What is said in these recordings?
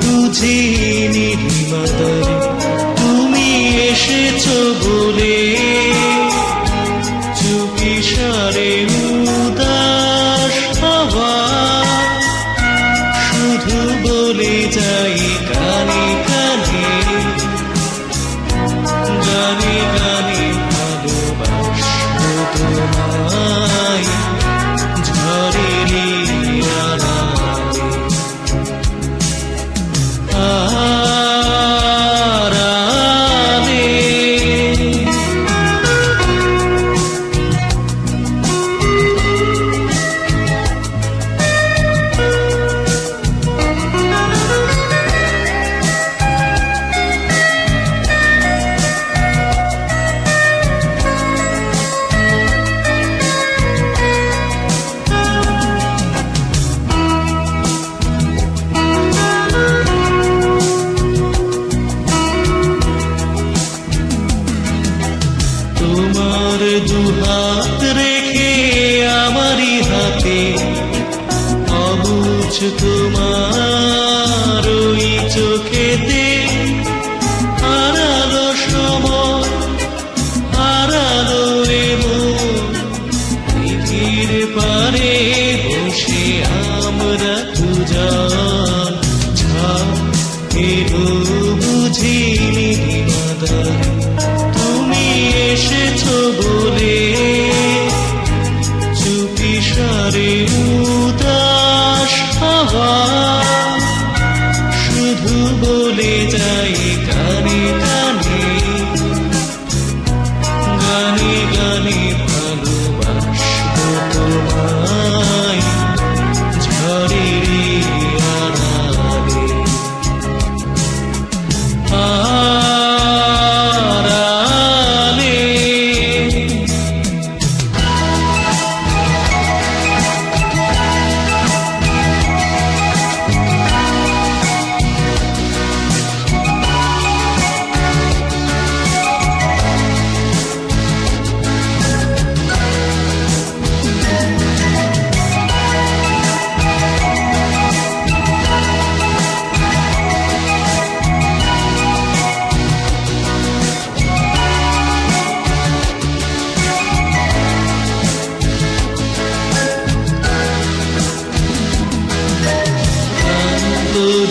বুঝিনি মাতারে তুমি এসেছো বলে চুপি সারে উদাস হওয়া শুধু বলে যাই কানে কানে গানে গানে ভালোবাসবো তোমায় ঝড়েরই আড়ালে আড়ালে তোমার দুহাত রেখে আমারই হাতে অবুঝ তোমার ওই চোখেতে হারালো সময় হারালো দিঘির পারে বসে আমরা দুজন ঝাঁকেরও বুঝিনি মাদার তুমি এসেছো বলে চুপি সারে উদাস হওয়া শুধু বলে যাই কানে কানে গানে গানে ভালোবাসবো তোমায় ঝড়েরই আড়ালে আড়ালে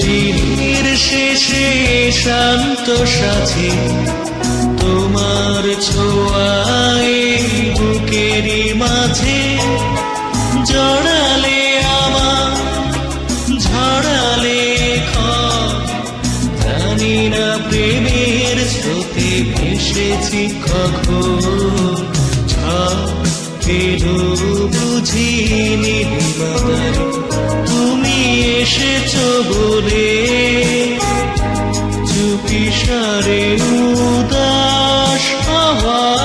দিনের শেষে শান্ত সাথে তোমার ছোঁয়ায় বুকেরই মাঝে জড়ালে আমার ঝড়ালে জানি না প্রেমের স্রোতে ভেসেছি কখন ঝড়েরও বুঝিনি মাতার তুমি এসেছো বলে চুপি সারে উদাস হওয়া